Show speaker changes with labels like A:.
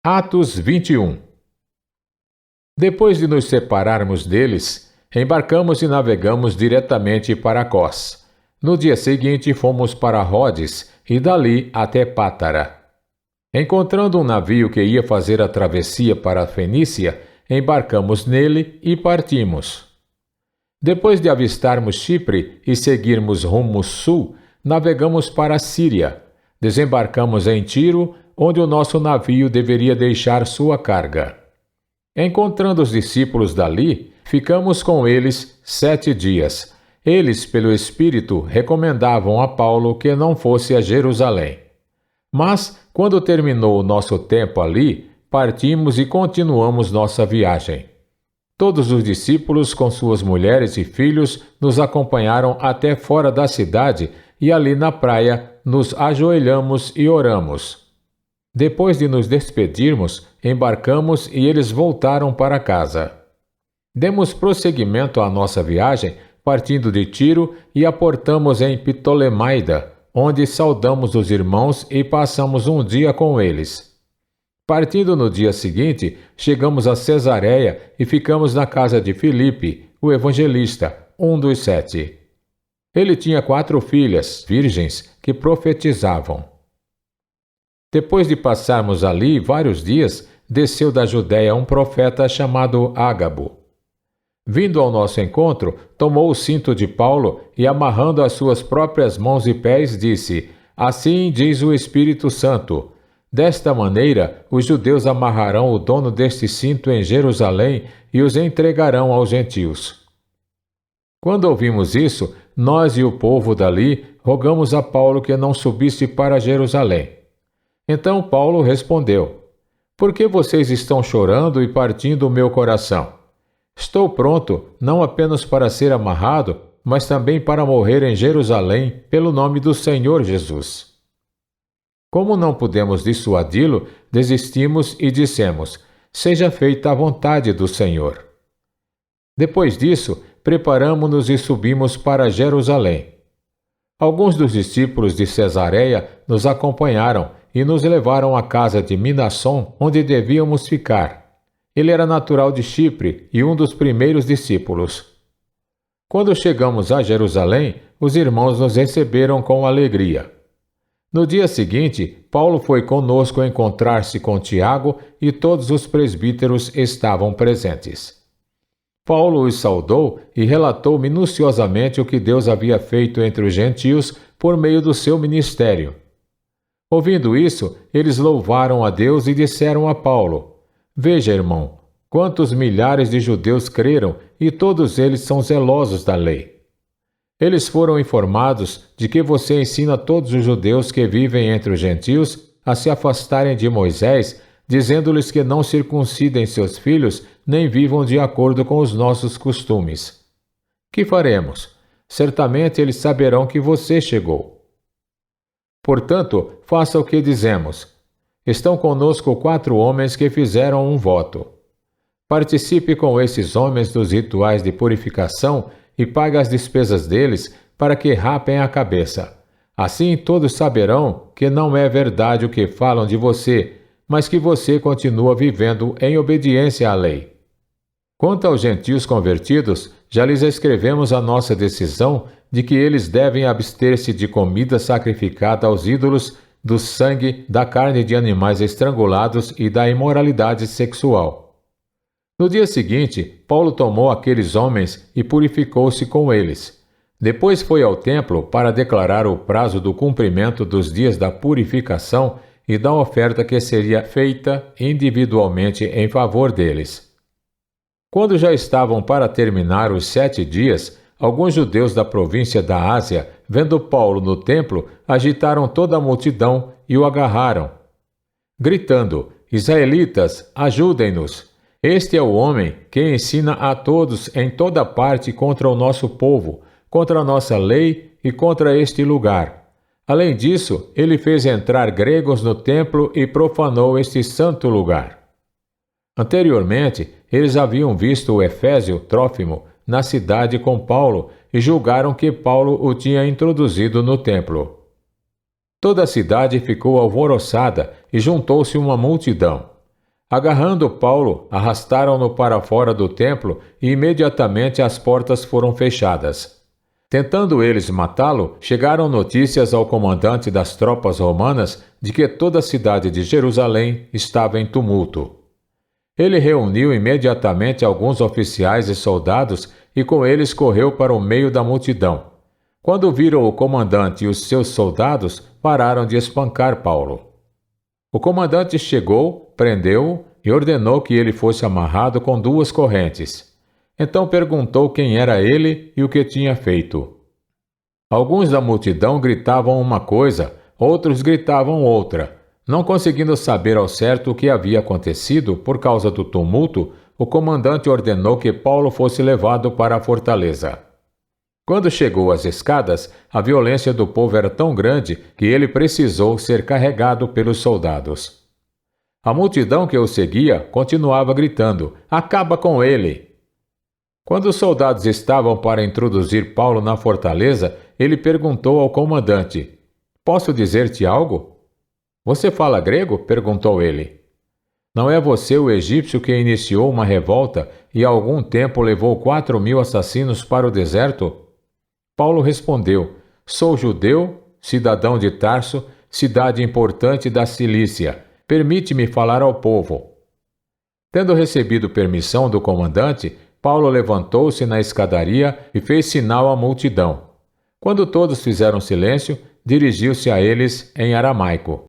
A: Atos 21. Depois de nos separarmos deles, embarcamos e navegamos diretamente para Cós. No dia seguinte fomos para Rodes e dali até Pátara. Encontrando um navio que ia fazer a travessia para a Fenícia, embarcamos nele e partimos. Depois de avistarmos Chipre e seguirmos rumo sul, navegamos para a Síria. Desembarcamos em Tiro, onde o nosso navio deveria deixar sua carga. Encontrando os discípulos dali, ficamos com eles 7 dias. Eles, pelo Espírito, recomendavam a Paulo que não fosse a Jerusalém. Mas, quando terminou o nosso tempo ali, partimos e continuamos nossa viagem. Todos os discípulos, com suas mulheres e filhos, nos acompanharam até fora da cidade e ali na praia nos ajoelhamos e oramos. Depois de nos despedirmos, embarcamos e eles voltaram para casa. Demos prosseguimento à nossa viagem, partindo de Tiro e aportamos em Ptolemaida, onde saudamos os irmãos e passamos um dia com eles. Partindo no dia seguinte, chegamos a Cesareia e ficamos na casa de Filipe, o evangelista, um dos 7. Ele tinha 4 filhas, virgens, que profetizavam. Depois de passarmos ali vários dias, desceu da Judéia um profeta chamado Ágabo. Vindo ao nosso encontro, tomou o cinto de Paulo e, amarrando as suas próprias mãos e pés, disse: Assim diz o Espírito Santo: Desta maneira, os judeus amarrarão o dono deste cinto em Jerusalém e os entregarão aos gentios. Quando ouvimos isso, nós e o povo dali rogamos a Paulo que não subisse para Jerusalém. Então Paulo respondeu: Por que vocês estão chorando e partindo o meu coração? Estou pronto não apenas para ser amarrado, mas também para morrer em Jerusalém pelo nome do Senhor Jesus. Como não pudemos dissuadi-lo, desistimos e dissemos: Seja feita a vontade do Senhor. Depois disso, preparamo-nos e subimos para Jerusalém. Alguns dos discípulos de Cesareia nos acompanharam e nos levaram à casa de Minasson, onde devíamos ficar. Ele era natural de Chipre e um dos primeiros discípulos. Quando chegamos a Jerusalém, os irmãos nos receberam com alegria. No dia seguinte, Paulo foi conosco encontrar-se com Tiago e todos os presbíteros estavam presentes. Paulo os saudou e relatou minuciosamente o que Deus havia feito entre os gentios por meio do seu ministério. Ouvindo isso, eles louvaram a Deus e disseram a Paulo: Veja, irmão, quantos milhares de judeus creram e todos eles são zelosos da lei. Eles foram informados de que você ensina todos os judeus que vivem entre os gentios a se afastarem de Moisés, dizendo-lhes que não circuncidem seus filhos nem vivam de acordo com os nossos costumes. Que faremos? Certamente eles saberão que você chegou. Portanto, faça o que dizemos. Estão conosco 4 homens que fizeram um voto. Participe com esses homens dos rituais de purificação e pague as despesas deles para que rapem a cabeça. Assim todos saberão que não é verdade o que falam de você, mas que você continua vivendo em obediência à lei. Quanto aos gentios convertidos, já lhes escrevemos a nossa decisão de que eles devem abster-se de comida sacrificada aos ídolos, do sangue, da carne de animais estrangulados e da imoralidade sexual. No dia seguinte, Paulo tomou aqueles homens e purificou-se com eles. Depois foi ao templo para declarar o prazo do cumprimento dos dias da purificação e da oferta que seria feita individualmente em favor deles. Quando já estavam para terminar os 7 dias, alguns judeus da província da Ásia, vendo Paulo no templo, agitaram toda a multidão e o agarraram, gritando: Israelitas, ajudem-nos! Este é o homem que ensina a todos em toda parte contra o nosso povo, contra a nossa lei e contra este lugar. Além disso, ele fez entrar gregos no templo e profanou este santo lugar. Anteriormente, eles haviam visto o efésio Trófimo na cidade com Paulo e julgaram que Paulo o tinha introduzido no templo. Toda a cidade ficou alvoroçada e juntou-se uma multidão. Agarrando Paulo, arrastaram-no para fora do templo e imediatamente as portas foram fechadas. Tentando eles matá-lo, chegaram notícias ao comandante das tropas romanas de que toda a cidade de Jerusalém estava em tumulto. Ele reuniu imediatamente alguns oficiais e soldados e com eles correu para o meio da multidão. Quando viram o comandante e os seus soldados, pararam de espancar Paulo. O comandante chegou, prendeu-o e ordenou que ele fosse amarrado com 2 correntes. Então perguntou quem era ele e o que tinha feito. Alguns da multidão gritavam uma coisa, outros gritavam outra. Não conseguindo saber ao certo o que havia acontecido por causa do tumulto, o comandante ordenou que Paulo fosse levado para a fortaleza. Quando chegou às escadas, a violência do povo era tão grande que ele precisou ser carregado pelos soldados. A multidão que o seguia continuava gritando: "Acaba com ele!" Quando os soldados estavam para introduzir Paulo na fortaleza, ele perguntou ao comandante: "Posso dizer-te algo?" "Você fala grego?" perguntou ele. "Não é você o egípcio que iniciou uma revolta e há algum tempo levou 4.000 assassinos para o deserto?" Paulo respondeu: "Sou judeu, cidadão de Tarso, cidade importante da Cilícia. Permite-me falar ao povo." Tendo recebido permissão do comandante, Paulo levantou-se na escadaria e fez sinal à multidão. Quando todos fizeram silêncio, dirigiu-se a eles em aramaico.